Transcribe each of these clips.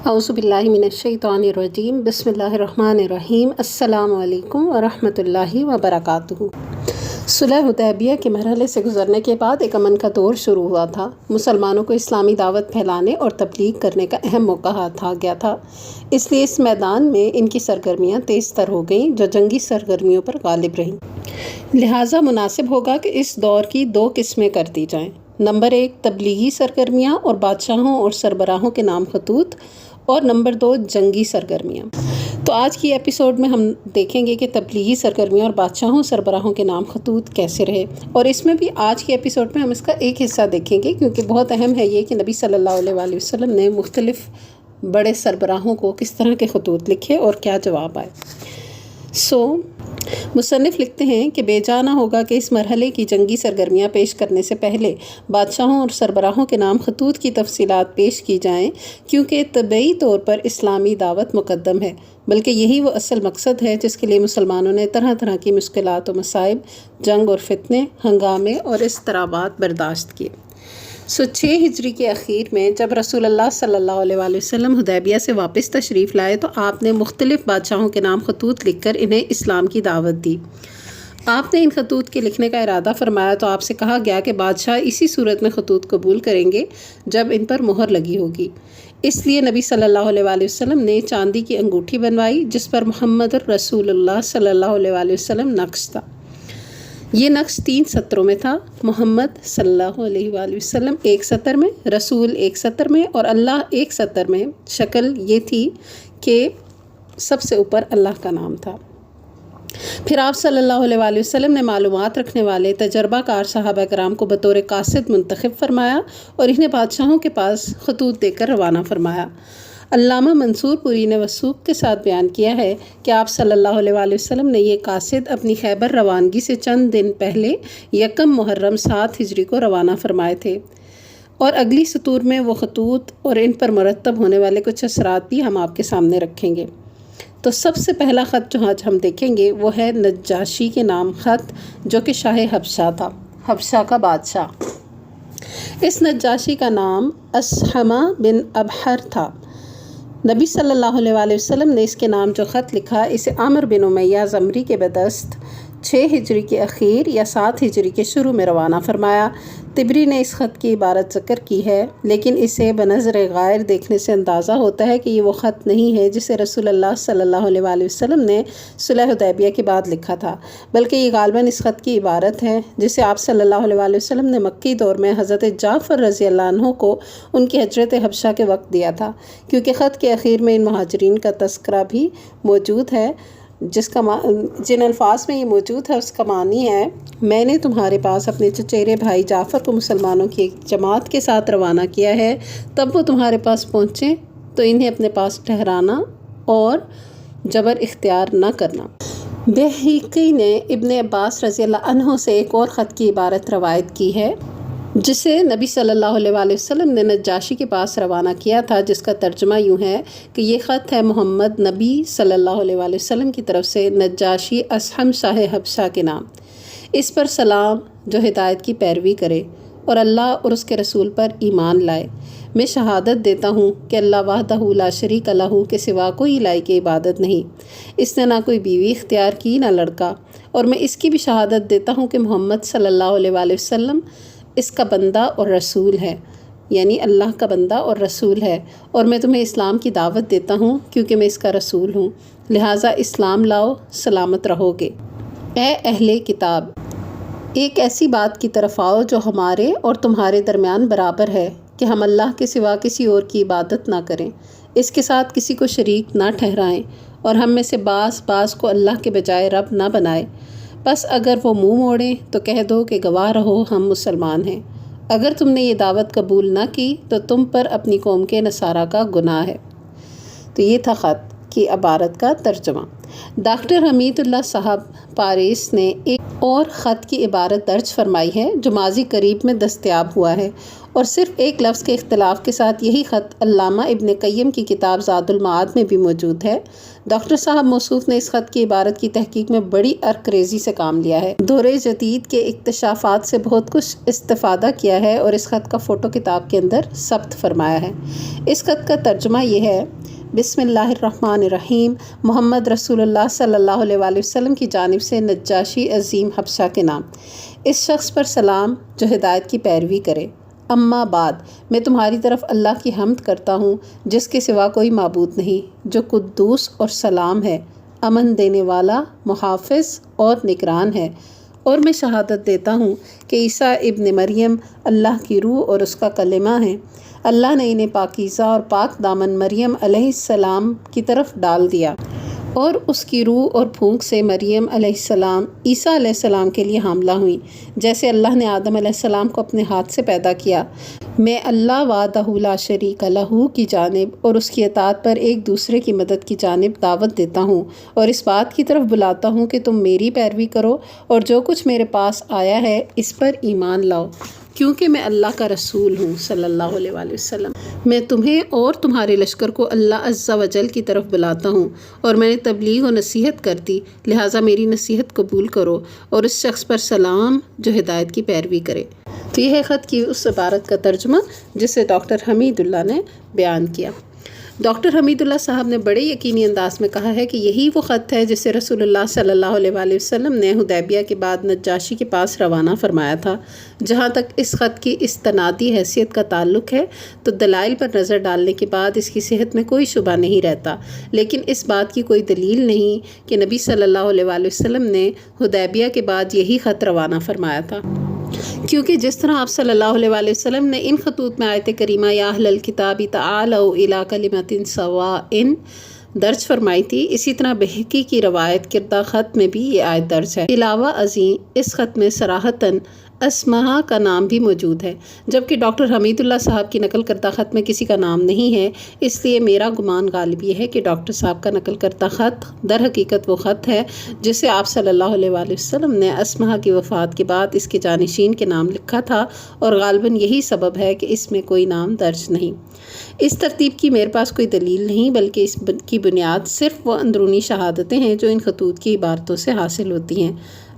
اعوذ باللہ من الشیطان الرجیم بسم اللہ الرحمن الرحیم السلام علیکم ورحمۃ اللہ وبرکاتہ۔ صلح حدیبیہ کے مرحلے سے گزرنے کے بعد ایک امن کا دور شروع ہوا تھا۔ مسلمانوں کو اسلامی دعوت پھیلانے اور تبلیغ کرنے کا اہم موقع ہاتھ آ گیا تھا، اس لیے اس میدان میں ان کی سرگرمیاں تیز تر ہو گئیں جو جنگی سرگرمیوں پر غالب رہیں۔ لہٰذا مناسب ہوگا کہ اس دور کی دو قسمیں کر دی جائیں۔ نمبر 1 تبلیغی سرگرمیاں اور بادشاہوں اور سربراہوں کے نام خطوط، اور نمبر 2 جنگی سرگرمیاں۔ تو آج کی ایپیسوڈ میں ہم دیکھیں گے کہ تبلیغی سرگرمیاں اور بادشاہوں سربراہوں کے نام خطوط کیسے رہے، اور اس میں بھی آج کی ایپیسوڈ میں ہم اس کا ایک حصہ دیکھیں گے کیونکہ بہت اہم ہے یہ کہ نبی صلی اللہ علیہ وآلہ وسلم نے مختلف بڑے سربراہوں کو کس طرح کے خطوط لکھے اور کیا جواب آئے۔ مصنف لکھتے ہیں کہ بے جا نہ ہوگا کہ اس مرحلے کی جنگی سرگرمیاں پیش کرنے سے پہلے بادشاہوں اور سربراہوں کے نام خطوط کی تفصیلات پیش کی جائیں، کیونکہ طبعی طور پر اسلامی دعوت مقدم ہے، بلکہ یہی وہ اصل مقصد ہے جس کے لیے مسلمانوں نے طرح طرح کی مشکلات و مصائب، جنگ اور فتنے، ہنگامے اور اضطرابات برداشت کیے۔ 6 ہجری کے اخیر میں جب رسول اللہ صلی اللہ علیہ وآلہ وسلم حدیبیہ سے واپس تشریف لائے تو آپ نے مختلف بادشاہوں کے نام خطوط لکھ کر انہیں اسلام کی دعوت دی۔ آپ نے ان خطوط کے لکھنے کا ارادہ فرمایا تو آپ سے کہا گیا کہ بادشاہ اسی صورت میں خطوط قبول کریں گے جب ان پر مہر لگی ہوگی۔ اس لیے نبی صلی اللہ علیہ وآلہ وسلم نے چاندی کی انگوٹھی بنوائی جس پر محمد رسول اللہ صلی اللہ علیہ وآلہ وسلم نقش تھا۔ یہ نقش 3 سطروں میں تھا، محمد صلی اللہ علیہ وآلہ وسلم ایک سطر میں، رسول ایک سطر میں اور اللہ ایک سطر میں۔ شکل یہ تھی کہ سب سے اوپر اللہ کا نام تھا۔ پھر آپ صلی اللہ علیہ وآلہ وسلم نے معلومات رکھنے والے تجربہ کار صحابہ کرام کو بطور قاصد منتخب فرمایا اور انہیں بادشاہوں کے پاس خطوط دے کر روانہ فرمایا۔ علامہ منصور پوری نے وثوق کے ساتھ بیان کیا ہے کہ آپ صلی اللہ علیہ وآلہ وسلم نے یہ قاصد اپنی خیبر روانگی سے چند دن پہلے 1 محرم 7 ہجری کو روانہ فرمائے تھے، اور اگلی سطور میں وہ خطوط اور ان پر مرتب ہونے والے کچھ اثرات بھی ہم آپ کے سامنے رکھیں گے۔ تو سب سے پہلا خط جو آج ہم دیکھیں گے وہ ہے نجاشی کے نام خط، جو کہ شاہ حبشہ تھا، حبشہ کا بادشاہ۔ اس نجاشی کا نام اصحمہ بن ابحر تھا۔ نبی صلی اللہ علیہ وآلہ وسلم نے اس کے نام جو خط لکھا اسے عامر بن امیہ زمری کے بدست 6 ہجری کے اخیر یا 7 ہجری کے شروع میں روانہ فرمایا۔ طبری نے اس خط کی عبارت ذکر کی ہے، لیکن اسے بنظر غائر دیکھنے سے اندازہ ہوتا ہے کہ یہ وہ خط نہیں ہے جسے رسول اللہ صلی اللہ علیہ وآلہ وسلم نے صلح حدیبیہ کے بعد لکھا تھا، بلکہ یہ غالباً اس خط کی عبارت ہے جسے آپ صلی اللہ علیہ وآلہ وسلم نے مکی دور میں حضرت جعفر رضی اللہ عنہ کو ان کی ہجرت حبشہ کے وقت دیا تھا، کیونکہ خط کے اخیر میں ان مہاجرین کا تذکرہ بھی موجود ہے، جن الفاظ میں یہ موجود ہے اس کا معنی ہے: میں نے تمہارے پاس اپنے چچیرے بھائی جعفر کو مسلمانوں کی ایک جماعت کے ساتھ روانہ کیا ہے، تب وہ تمہارے پاس پہنچیں تو انہیں اپنے پاس ٹھہرانا اور جبر اختیار نہ کرنا۔ بہقی نے ابن عباس رضی اللہ عنہ سے ایک اور خط کی عبارت روایت کی ہے جسے نبی صلی اللہ علیہ وآلہ وسلم نے نجاشی کے پاس روانہ کیا تھا، جس کا ترجمہ یوں ہے کہ یہ خط ہے محمد نبی صلی اللہ علیہ وآلہ وسلم کی طرف سے نجاشی اصحم شاہ حبشہ کے نام، اس پر سلام جو ہدایت کی پیروی کرے اور اللہ اور اس کے رسول پر ایمان لائے۔ میں شہادت دیتا ہوں کہ اللہ وحدہ لا شریک لہ کے سوا کوئی لائق عبادت نہیں، اس نے نہ کوئی بیوی اختیار کی نہ لڑکا، اور میں اس کی بھی شہادت دیتا ہوں کہ محمد صلی اللہ علیہ وآلہ وسلم اس کا بندہ اور رسول ہے، یعنی اللہ کا بندہ اور رسول ہے، اور میں تمہیں اسلام کی دعوت دیتا ہوں کیونکہ میں اس کا رسول ہوں، لہٰذا اسلام لاؤ، سلامت رہو گے۔ اے اہل کتاب، ایک ایسی بات کی طرف آؤ جو ہمارے اور تمہارے درمیان برابر ہے کہ ہم اللہ کے سوا کسی اور کی عبادت نہ کریں، اس کے ساتھ کسی کو شریک نہ ٹھہرائیں، اور ہم میں سے بعض کو اللہ کے بجائے رب نہ بنائے۔ بس اگر وہ منہ موڑیں تو کہہ دو کہ گواہ رہو ہم مسلمان ہیں۔ اگر تم نے یہ دعوت قبول نہ کی تو تم پر اپنی قوم کے نصارہ کا گناہ ہے۔ تو یہ تھا خط کی عبارت کا ترجمہ۔ ڈاکٹر حمید اللہ صاحب پاریس نے ایک اور خط کی عبارت درج فرمائی ہے جو ماضی قریب میں دستیاب ہوا ہے، اور صرف ایک لفظ کے اختلاف کے ساتھ یہی خط علامہ ابن قیم کی کتاب زاد المعاد میں بھی موجود ہے۔ ڈاکٹر صاحب موصوف نے اس خط کی عبارت کی تحقیق میں بڑی عرق ریزی سے کام لیا ہے، دور جدید کے اکتشافات سے بہت کچھ استفادہ کیا ہے اور اس خط کا فوٹو کتاب کے اندر ثبت فرمایا ہے۔ اس خط کا ترجمہ یہ ہے: بسم اللہ الرحمن الرحیم، محمد رسول اللہ صلی اللہ علیہ وآلہ وسلم کی جانب سے نجاشی عظیم حبشہ کے نام، اس شخص پر سلام جو ہدایت کی پیروی کرے۔ اما بعد، میں تمہاری طرف اللہ کی حمد کرتا ہوں جس کے سوا کوئی معبود نہیں، جو قدوس اور سلام ہے، امن دینے والا، محافظ اور نگران ہے، اور میں شہادت دیتا ہوں کہ عیسیٰ ابن مریم اللہ کی روح اور اس کا کلمہ ہے۔ اللہ نے انہیں پاکیزہ اور پاک دامن مریم علیہ السلام کی طرف ڈال دیا، اور اس کی روح اور پھونک سے مریم علیہ السلام عیسیٰ علیہ السلام کے لیے حاملہ ہوئیں، جیسے اللہ نے آدم علیہ السلام کو اپنے ہاتھ سے پیدا کیا۔ میں اللہ وحدہ لا شریک لہ کی جانب اور اس کی اطاعت پر ایک دوسرے کی مدد کی جانب دعوت دیتا ہوں، اور اس بات کی طرف بلاتا ہوں کہ تم میری پیروی کرو اور جو کچھ میرے پاس آیا ہے اس پر ایمان لاؤ، کیونکہ میں اللہ کا رسول ہوں صلی اللہ علیہ وآلہ وسلم۔ میں تمہیں اور تمہارے لشکر کو اللہ عز و جل کی طرف بلاتا ہوں، اور میں نے تبلیغ و نصیحت کر دی، لہٰذا میری نصیحت قبول کرو اور اس شخص پر سلام جو ہدایت کی پیروی کرے۔ تو یہ ہے خط کی اس عبارت کا ترجمہ جسے ڈاکٹر حمید اللہ نے بیان کیا۔ ڈاکٹر حمید اللہ صاحب نے بڑے یقینی انداز میں کہا ہے کہ یہی وہ خط ہے جسے رسول اللہ صلی اللہ علیہ وآلہ وسلم نے حدیبیہ کے بعد نجاشی کے پاس روانہ فرمایا تھا۔ جہاں تک اس خط کی استنادی حیثیت کا تعلق ہے تو دلائل پر نظر ڈالنے کے بعد اس کی صحت میں کوئی شبہ نہیں رہتا، لیکن اس بات کی کوئی دلیل نہیں کہ نبی صلی اللہ علیہ وآلہ وسلم نے حدیبیہ کے بعد یہی خط روانہ فرمایا تھا، کیونکہ جس طرح آپ صلی اللہ علیہ وآلہ وسلم نے ان خطوط میں آیت کریمہ یا اہل الکتاب تعالوا الی کلمۃ سواء درج فرمائی تھی، اسی طرح بہقی کی روایت کردہ خط میں بھی یہ آیت درج ہے۔ علاوہ ازیں اس خط میں صراحتاً اسمہا کا نام بھی موجود ہے، جبکہ ڈاکٹر حمید اللہ صاحب کی نقل کردہ خط میں کسی کا نام نہیں ہے۔ اس لیے میرا گمان غالب یہ ہے کہ ڈاکٹر صاحب کا نقل کردہ خط در حقیقت وہ خط ہے جسے آپ صلی اللہ علیہ وآلہ وسلم نے اسمہا کی وفات کے بعد اس کے جانشین کے نام لکھا تھا، اور غالباً یہی سبب ہے کہ اس میں کوئی نام درج نہیں۔ اس ترتیب کی میرے پاس کوئی دلیل نہیں، بلکہ اس کی بنیاد صرف وہ اندرونی شہادتیں ہیں جو ان خطوط کی عبارتوں سے حاصل ہوتی ہیں۔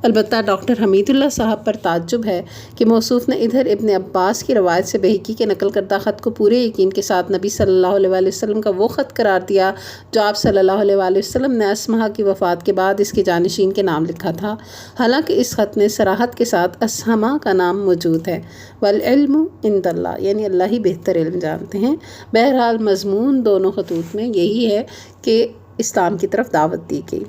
البتہ ڈاکٹر حمید اللہ صاحب پر تعجب ہے کہ موصوف نے ادھر ابن عباس کی روایت سے بہقی کے نقل کردہ خط کو پورے یقین کے ساتھ نبی صلی اللہ علیہ وآلہ وسلم کا وہ خط قرار دیا جو آپ صلی اللہ علیہ وآلہ وسلم نے اسمہا کی وفات کے بعد اس کے جانشین کے نام لکھا تھا، حالانکہ اس خط میں صراحت کے ساتھ اسہما کا نام موجود ہے۔ والعلم عند اللہ، یعنی اللہ ہی بہتر علم جانتے ہیں۔ بہرحال مضمون دونوں خطوط میں یہی ہے کہ اسلام کی طرف دعوت دی گئی۔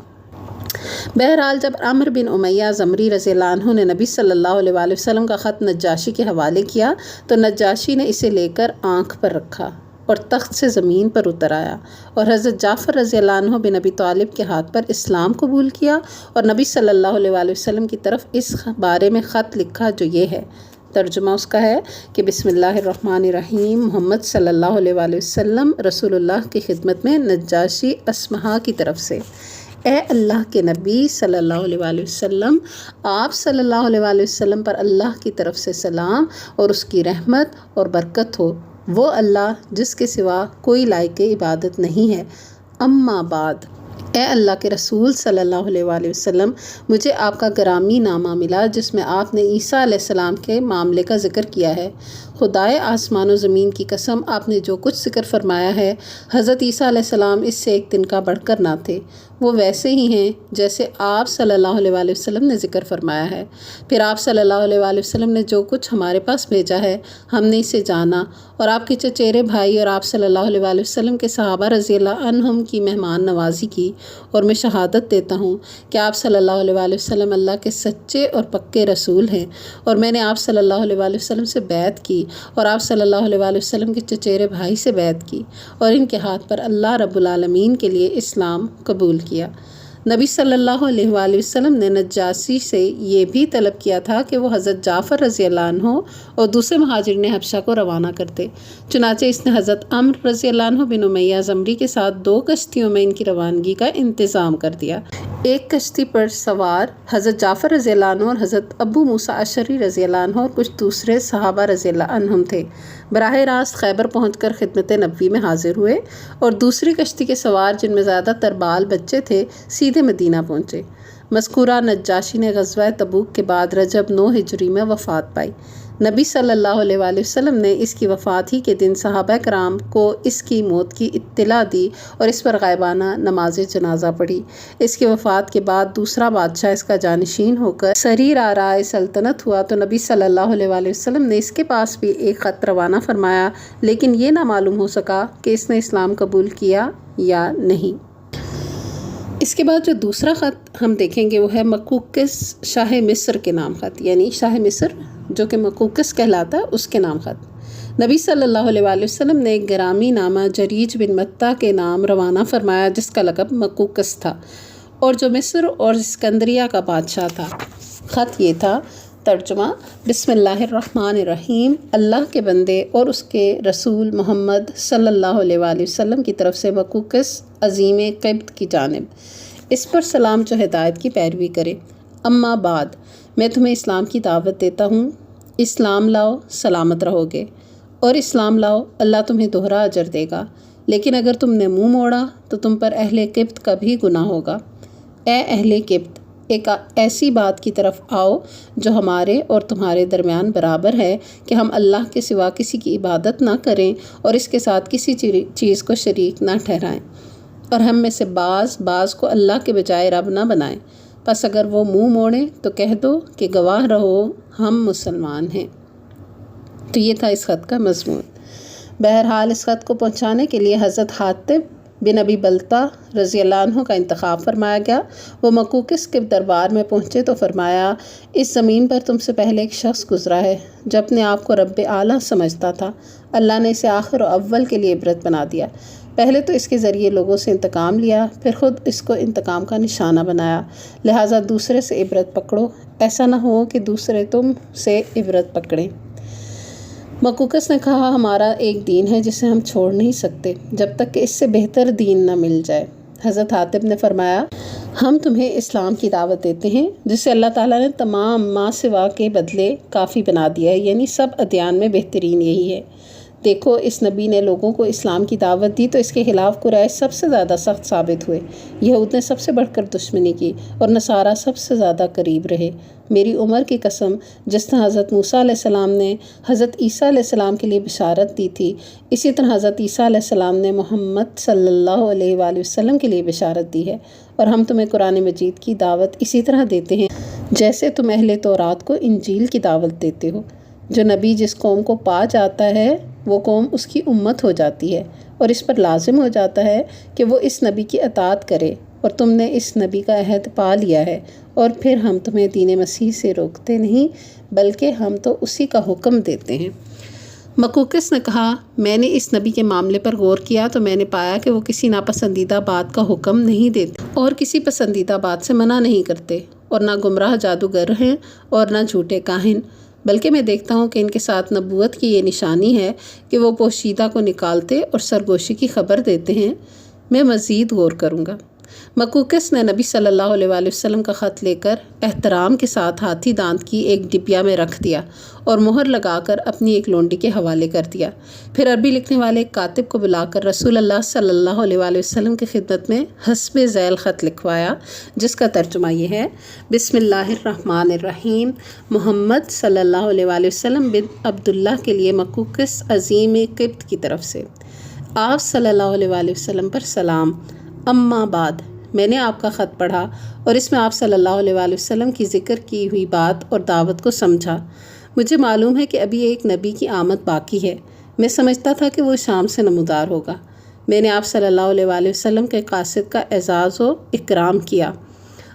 بہرحال جب عمرو بن امیہ زمری رضی اللہ عنہ نے نبی صلی اللہ علیہ وآلہ وسلم کا خط نجاشی کے حوالے کیا تو نجاشی نے اسے لے کر آنکھ پر رکھا اور تخت سے زمین پر اتر آیا، اور حضرت جعفر رضی اللہ عنہ بن ابی طالب کے ہاتھ پر اسلام قبول کیا، اور نبی صلی اللہ علیہ وآلہ وسلم کی طرف اس بارے میں خط لکھا جو یہ ہے۔ ترجمہ اس کا ہے کہ بسم اللہ الرحمن الرحیم، محمد صلی اللہ علیہ وآلہ وسلم رسول اللہ کی خدمت میں نجاشی اسمہا کی طرف سے۔ اے اللہ کے نبی صلی اللہ علیہ وآلہ وسلم، آپ صلی اللہ علیہ وآلہ وسلم پر اللہ کی طرف سے سلام اور اس کی رحمت اور برکت ہو، وہ اللہ جس کے سوا کوئی لائق عبادت نہیں ہے۔ اما بعد، اے اللہ کے رسول صلی اللہ علیہ وآلہ وسلم، مجھے آپ کا گرامی نامہ ملا جس میں آپ نے عیسیٰ علیہ السلام کے معاملے کا ذکر کیا ہے۔ خدائے آسمان و زمین کی قسم، آپ نے جو کچھ ذکر فرمایا ہے حضرت عیسیٰ علیہ السلام اس سے ایک دن کا بڑھ کر نہ تھے، وہ ویسے ہی ہیں جیسے آپ صلی اللہ علیہ وآلہ وسلم نے ذکر فرمایا ہے۔ پھر آپ صلی اللہ علیہ وآلہ وسلم نے جو کچھ ہمارے پاس بھیجا ہے ہم نے اسے جانا، اور آپ کے چچیرے بھائی اور آپ صلی اللہ علیہ وآلہ وسلم کے صحابہ رضی اللہ عنہم کی مہمان نوازی کی، اور میں شہادت دیتا ہوں کہ آپ صلی اللہ علیہ وآلہ وسلم اللہ کے سچے اور پکے رسول ہیں، اور میں نے آپ صلی اللہ علیہ وآلہ وسلم سے بیعت کی، اور آپ صلی اللہ علیہ وآلہ وسلم کے چچیرے بھائی سے بیعت کی، اور ان کے ہاتھ پر اللہ رب العالمین کے لیے اسلام قبول کیا۔ نبی صلی اللہ علیہ وآلہ وسلم نے نجاشی سے یہ بھی طلب کیا تھا کہ وہ حضرت جعفر رضی اللہ عنہ اور دوسرے مہاجرین حبشہ کو روانہ کرتے، چنانچہ اس نے حضرت عمرو رضی اللہ عنہ بن امیہ زمری کے ساتھ 2 کشتیوں میں ان کی روانگی کا انتظام کر دیا۔ ایک کشتی پر سوار حضرت جعفر رضی اللہ عنہ اور حضرت ابو موسیٰ اشعری رضی اللہ عنہ اور کچھ دوسرے صحابہ رضی اللہ عنہم تھے۔ براہ راست خیبر پہنچ کر خدمت نبوی میں حاضر ہوئے اور دوسری کشتی کے سوار، جن میں زیادہ تر بال بچے تھے، سیدھے مدینہ پہنچے۔ مذکورہ نجاشی نے غزوہ تبوک کے بعد رجب 9 ہجری میں وفات پائی۔ نبی صلی اللہ علیہ وآلہ وسلم نے اس کی وفات ہی کے دن صحابہ کرام کو اس کی موت کی اطلاع دی اور اس پر غائبانہ نماز جنازہ پڑھی۔ اس کی وفات کے بعد دوسرا بادشاہ اس کا جانشین ہو کر سریر آرائے سلطنت ہوا تو نبی صلی اللہ علیہ وآلہ وسلم نے اس کے پاس بھی ایک خط روانہ فرمایا، لیکن یہ نہ معلوم ہو سکا کہ اس نے اسلام قبول کیا یا نہیں۔ اس کے بعد جو دوسرا خط ہم دیکھیں گے وہ ہے مقوقس شاہ مصر کے نام خط، یعنی شاہ مصر جو کہ مقوقس کہلاتا ہے اس کے نام خط۔ نبی صلی اللہ علیہ وآلہ وسلم نے ایک گرامی نامہ جریج بن متہ کے نام روانہ فرمایا، جس کا لقب مقوقس تھا اور جو مصر اور اسکندریہ کا بادشاہ تھا۔ خط یہ تھا، ترجمہ: بسم اللہ الرحمن الرحیم، اللہ کے بندے اور اس کے رسول محمد صلی اللہ علیہ وآلہ وسلم کی طرف سے مقوقس عظیم قبط کی جانب، اس پر سلام جو ہدایت کی پیروی کرے۔ اما بعد، میں تمہیں اسلام کی دعوت دیتا ہوں۔ اسلام لاؤ، سلامت رہو گے، اور اسلام لاؤ، اللہ تمہیں دوہرا اجر دے گا، لیکن اگر تم نے منہ موڑا تو تم پر اہل قبط کا بھی گناہ ہوگا۔ اے اہل قبط، ایک ایسی بات کی طرف آؤ جو ہمارے اور تمہارے درمیان برابر ہے کہ ہم اللہ کے سوا کسی کی عبادت نہ کریں اور اس کے ساتھ کسی چیز کو شریک نہ ٹھہرائیں، اور ہم میں سے بعض کو اللہ کے بجائے رب نہ بنائیں۔ پس اگر وہ منہ موڑیں تو کہہ دو کہ گواہ رہو ہم مسلمان ہیں۔ تو یہ تھا اس خط کا مضمون۔ بہرحال اس خط کو پہنچانے کے لیے حضرت حاطب بن ابی بلتہ رضی اللہ عنہ کا انتخاب فرمایا گیا۔ وہ مقوقس کے دربار میں پہنچے تو فرمایا، اس زمین پر تم سے پہلے ایک شخص گزرا ہے جو اپنے آپ کو رب اعلیٰ سمجھتا تھا۔ اللہ نے اسے آخر و اول کے لیے عبرت بنا دیا۔ پہلے تو اس کے ذریعے لوگوں سے انتقام لیا، پھر خود اس کو انتقام کا نشانہ بنایا، لہٰذا دوسرے سے عبرت پکڑو، ایسا نہ ہو کہ دوسرے تم سے عبرت پکڑیں۔ مقوقس نے کہا، ہمارا ایک دین ہے جسے ہم چھوڑ نہیں سکتے جب تک کہ اس سے بہتر دین نہ مل جائے۔ حضرت حاطب نے فرمایا، ہم تمہیں اسلام کی دعوت دیتے ہیں جسے اللہ تعالیٰ نے تمام ما سوا کے بدلے کافی بنا دیا ہے، یعنی سب ادیان میں بہترین یہی ہے۔ دیکھو، اس نبی نے لوگوں کو اسلام کی دعوت دی تو اس کے خلاف قریش سب سے زیادہ سخت ثابت ہوئے، یہود نے سب سے بڑھ کر دشمنی کی اور نصارہ سب سے زیادہ قریب رہے۔ میری عمر کی قسم، جس طرح حضرت موسیٰ علیہ السلام نے حضرت عیسیٰ علیہ السلام کے لیے بشارت دی تھی، اسی طرح حضرت عیسیٰ علیہ السلام نے محمد صلی اللہ علیہ وآلہ وسلم کے لیے بشارت دی ہے، اور ہم تمہیں قرآن مجید کی دعوت اسی طرح دیتے ہیں جیسے تم اہل تورات کو انجیل کی دعوت دیتے ہو۔ جو نبی جس قوم کو پا جاتا ہے وہ قوم اس کی امت ہو جاتی ہے، اور اس پر لازم ہو جاتا ہے کہ وہ اس نبی کی اطاعت کرے، اور تم نے اس نبی کا عہد پا لیا ہے، اور پھر ہم تمہیں دین مسیح سے روکتے نہیں بلکہ ہم تو اسی کا حکم دیتے ہیں۔ مقوقس نے کہا، میں نے اس نبی کے معاملے پر غور کیا تو میں نے پایا کہ وہ کسی ناپسندیدہ بات کا حکم نہیں دیتے اور کسی پسندیدہ بات سے منع نہیں کرتے، اور نہ گمراہ جادوگر ہیں اور نہ جھوٹے کاہن، بلکہ میں دیکھتا ہوں کہ ان کے ساتھ نبوت کی یہ نشانی ہے کہ وہ پوشیدہ کو نکالتے اور سرگوشی کی خبر دیتے ہیں۔ میں مزید غور کروں گا۔ مقوقس نے نبی صلی اللہ علیہ وآلہ وسلم کا خط لے کر احترام کے ساتھ ہاتھی دانت کی ایک ڈبیا میں رکھ دیا اور مہر لگا کر اپنی ایک لونڈی کے حوالے کر دیا۔ پھر عربی لکھنے والے ایک کاتب کو بلا کر رسول اللہ صلی اللہ علیہ وآلہ وسلم کی خدمت میں حسب ذیل خط لکھوایا، جس کا ترجمہ یہ ہے، بسم اللہ الرحمن الرحیم، محمد صلی اللہ علیہ وآلہ وسلم بن عبداللہ کے لیے مقوقس عظیم قبط کی طرف سے، آپ صلی اللہ علیہ وآلہ وسلم پر سلام۔ اما بعد، میں نے آپ کا خط پڑھا اور اس میں آپ صلی اللہ علیہ وآلہ وسلم کی ذکر کی ہوئی بات اور دعوت کو سمجھا۔ مجھے معلوم ہے کہ ابھی ایک نبی کی آمد باقی ہے۔ میں سمجھتا تھا کہ وہ شام سے نمودار ہوگا۔ میں نے آپ صلی اللہ علیہ وآلہ وسلم کے قاصد کا اعزاز و اکرام کیا۔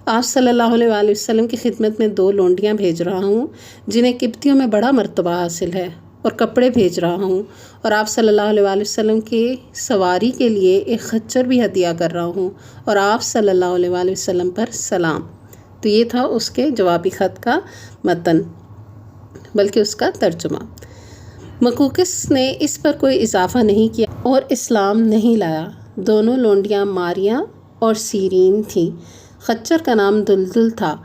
آپ صلی اللہ علیہ وآلہ وسلم کی خدمت میں 2 لونڈیاں بھیج رہا ہوں جنہیں قبطیوں میں بڑا مرتبہ حاصل ہے، اور کپڑے بھیج رہا ہوں، اور آپ صلی اللہ علیہ وآلہ وسلم کی سواری کے لیے ایک خچر بھی ہدیہ کر رہا ہوں، اور آپ صلی اللہ علیہ وآلہ وسلم پر سلام۔ تو یہ تھا اس کے جوابی خط کا متن، بلکہ اس کا ترجمہ۔ مقوقس نے اس پر کوئی اضافہ نہیں کیا اور اسلام نہیں لایا۔ دونوں لونڈیاں ماریاں اور سیرین تھیں۔ خچر کا نام دلدل تھا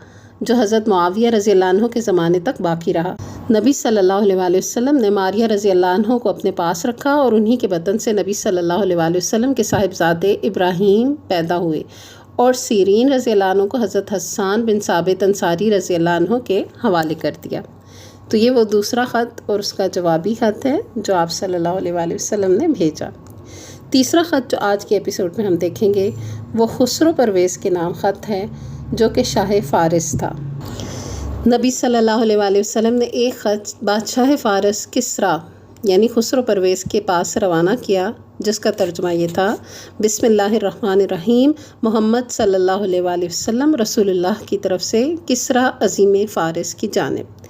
جو حضرت معاویہ رضی اللہ عنہ کے زمانے تک باقی رہا۔ نبی صلی اللہ علیہ وآلہ وسلم نے ماریہ رضی اللہ عنہ کو اپنے پاس رکھا اور انہی کے بدن سے نبی صلی اللہ علیہ وآلہ وسلم کے صاحبزادے ابراہیم پیدا ہوئے، اور سیرین رضی اللہ عنہ کو حضرت حسان بن ثابت انصاری رضی اللہ عنہ کے حوالے کر دیا۔ تو یہ وہ دوسرا خط اور اس کا جوابی خط ہے جو آپ صلی اللہ علیہ وآلہ وسلم نے بھیجا۔ تیسرا خط جو آج کے ایپیسوڈ میں ہم دیکھیں گے وہ خسرو پرویز کے نام خط ہے جو کہ شاہ فارس تھا۔ نبی صلی اللہ علیہ وآلہ وسلم نے ایک خط بادشاہ فارس کسریٰ یعنی خسرو پرویز کے پاس روانہ کیا جس کا ترجمہ یہ تھا: بسم اللہ الرحمن الرحیم، محمد صلی اللہ علیہ وآلہ وسلم رسول اللہ کی طرف سے کسریٰ عظیم فارس کی جانب۔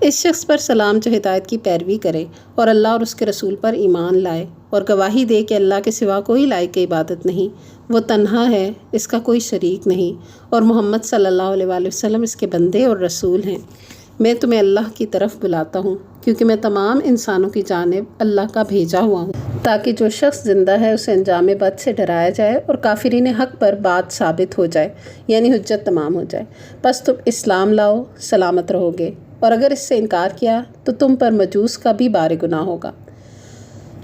اس شخص پر سلام جو ہدایت کی پیروی کرے اور اللہ اور اس کے رسول پر ایمان لائے اور گواہی دے کہ اللہ کے سوا کوئی لائق عبادت نہیں، وہ تنہا ہے، اس کا کوئی شریک نہیں، اور محمد صلی اللہ علیہ وآلہ وسلم اس کے بندے اور رسول ہیں۔ میں تمہیں اللہ کی طرف بلاتا ہوں کیونکہ میں تمام انسانوں کی جانب اللہ کا بھیجا ہوا ہوں، تاکہ جو شخص زندہ ہے اسے انجام بد سے ڈرایا جائے اور کافرین حق پر بات ثابت ہو جائے یعنی حجت تمام ہو جائے۔ پس تم اسلام لاؤ، سلامت رہو گے، اور اگر اس سے انکار کیا تو تم پر مجوس کا بھی بار گناہ ہوگا۔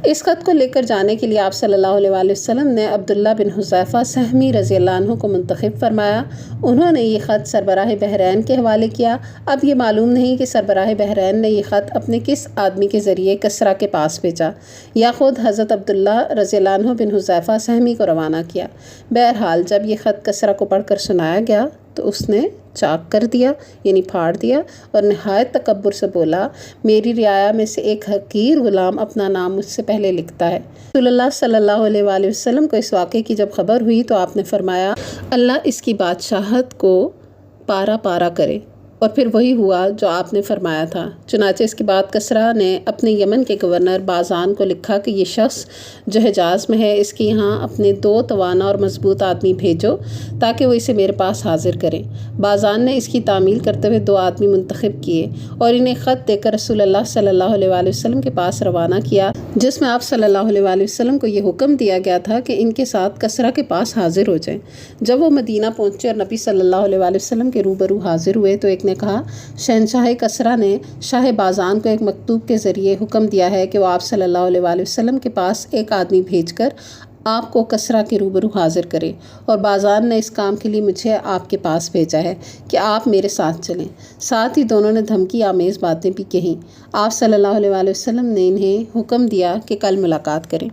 اس خط کو لے کر جانے کے لیے آپ صلی اللہ علیہ وآلہ وسلم نے عبداللہ بن حذیفہ سہمی رضی اللہ عنہ کو منتخب فرمایا۔ انہوں نے یہ خط سربراہ بحرین کے حوالے کیا۔ اب یہ معلوم نہیں کہ سربراہ بحرین نے یہ خط اپنے کس آدمی کے ذریعے کسریٰ کے پاس بھیجا یا خود حضرت عبداللہ رضی اللہ عنہ بن حذیفہ سہمی کو روانہ کیا۔ بہرحال جب یہ خط کسریٰ کو پڑھ کر سنایا گیا تو اس نے چاک کر دیا یعنی پھاڑ دیا اور نہایت تکبر سے بولا: میری رعایا میں سے ایک حقیر غلام اپنا نام مجھ سے پہلے لکھتا ہے۔ رسول اللہ صلی اللہ علیہ وآلہ وسلم کو اس واقعے کی جب خبر ہوئی تو آپ نے فرمایا: اللہ اس کی بادشاہت کو پارا پارا کرے، اور پھر وہی ہوا جو آپ نے فرمایا تھا۔ چنانچہ اس کے بعد کسریٰ نے اپنے یمن کے گورنر بازان کو لکھا کہ یہ شخص جو حجاز میں ہے اس کے یہاں اپنے 2 توانا اور مضبوط آدمی بھیجو تاکہ وہ اسے میرے پاس حاضر کریں۔ بازان نے اس کی تعمیل کرتے ہوئے 2 آدمی منتخب کیے اور انہیں خط دے کر رسول اللہ صلی اللہ علیہ وآلہ وسلم کے پاس روانہ کیا، جس میں آپ صلی اللہ علیہ وآلہ وسلم کو یہ حکم دیا گیا تھا کہ ان کے ساتھ کسریٰ کے پاس حاضر ہو جائیں۔ جب وہ مدینہ پہنچے اور نبی صلی اللہ علیہ وآلہ وسلم کے روبرو حاضر ہوئے تو ایک نے کہا: شہنشاہ کسریٰ نے شاہ بازان کو ایک مکتوب کے ذریعے حکم دیا ہے کہ وہ آپ صلی اللہ علیہ وآلہ وسلم کے پاس ایک آدمی بھیج کر آپ کو کسریٰ کے روبرو حاضر کرے، اور بازان نے اس کام کے لیے مجھے آپ کے پاس بھیجا ہے کہ آپ میرے ساتھ چلیں۔ ساتھ ہی دونوں نے دھمکی آمیز باتیں بھی کہیں۔ آپ صلی اللہ علیہ وآلہ وسلم نے انہیں حکم دیا کہ کل ملاقات کریں۔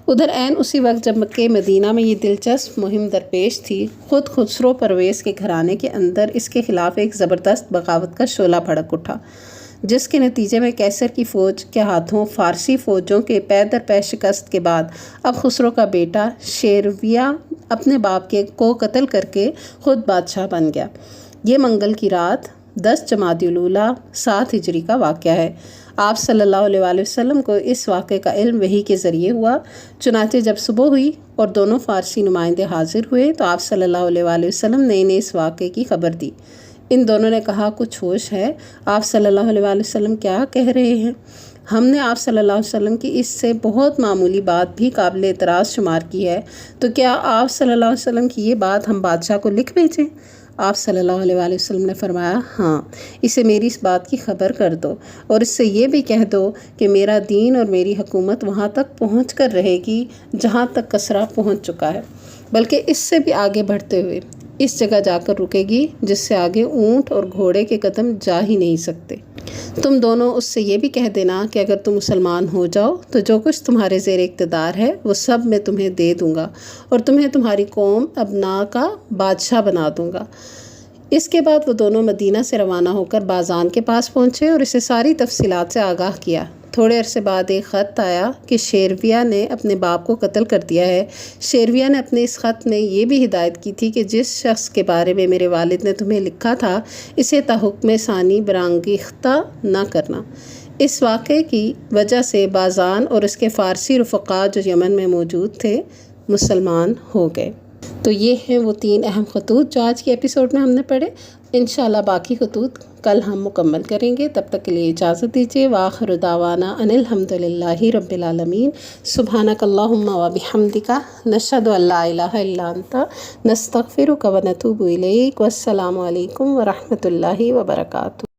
ادھر عین اسی وقت جب مکہ مدینہ میں یہ دلچسپ مہم درپیش تھی، خود خسرو پرویز کے گھرانے کے اندر اس کے خلاف ایک زبردست بغاوت کا شعلہ بھڑک اٹھا، جس کے نتیجے میں قیصر کی فوج کے ہاتھوں فارسی فوجوں کے پے در پے شکست کے بعد اب خسرو کا بیٹا شیرویہ اپنے باپ کو قتل کر کے خود بادشاہ بن گیا۔ یہ منگل کی رات 10 جمادی الاولیٰ 7 ہجری کا واقعہ ہے۔ آپ صلی اللہ علیہ وآلہ وسلم کو اس واقعے کا علم وحی کے ذریعے ہوا۔ چنانچہ جب صبح ہوئی اور دونوں فارسی نمائندے حاضر ہوئے تو آپ صلی اللہ علیہ وآلہ وسلم نے انہیں اس واقعے کی خبر دی۔ ان دونوں نے کہا: کچھ ہوش ہے؟ آپ صلی اللہ علیہ وآلہ وسلم کیا کہہ رہے ہیں؟ ہم نے آپ صلی اللہ علیہ وسلم کی اس سے بہت معمولی بات بھی قابل اعتراض شمار کی ہے، تو کیا آپ صلی اللہ علیہ وسلم کی یہ بات ہم بادشاہ کو لکھ بھیجیں؟ آپ صلی اللہ علیہ وآلہ وسلم نے فرمایا: ہاں، اسے میری اس بات کی خبر کر دو اور اس سے یہ بھی کہہ دو کہ میرا دین اور میری حکومت وہاں تک پہنچ کر رہے گی جہاں تک کسریٰ پہنچ چکا ہے، بلکہ اس سے بھی آگے بڑھتے ہوئے اس جگہ جا کر رکے گی جس سے آگے اونٹ اور گھوڑے کے قدم جا ہی نہیں سکتے۔ تم دونوں اس سے یہ بھی کہہ دینا کہ اگر تم مسلمان ہو جاؤ تو جو کچھ تمہارے زیر اقتدار ہے وہ سب میں تمہیں دے دوں گا اور تمہیں تمہاری قوم ابنا کا بادشاہ بنا دوں گا۔ اس کے بعد وہ دونوں مدینہ سے روانہ ہو کر بازان کے پاس پہنچے اور اسے ساری تفصیلات سے آگاہ کیا۔ تھوڑے عرصے بعد ایک خط آیا کہ شیرویہ نے اپنے باپ کو قتل کر دیا ہے۔ شیرویہ نے اپنے اس خط میں یہ بھی ہدایت کی تھی کہ جس شخص کے بارے میں میرے والد نے تمہیں لکھا تھا اسے تاحکم ثانی برانگیختہ نہ کرنا۔ اس واقعے کی وجہ سے بازان اور اس کے فارسی رفقا جو یمن میں موجود تھے مسلمان ہو گئے۔ تو یہ ہیں وہ 3 اہم خطوط جو آج کے ایپیسوڈ میں ہم نے پڑھے۔ انشاءاللہ باقی خطوط کل ہم مکمل کریں گے، تب تک کے لیے اجازت دیجیے۔ وآخر دعوانا ان الحمدللہ رب العالمین۔ سبحانک اللہم و بحمدک، نشہد ان لا الہ الا انت، نستغفرک و نتوب الیک۔ والسلام علیکم ورحمۃ اللہ وبرکاتہ۔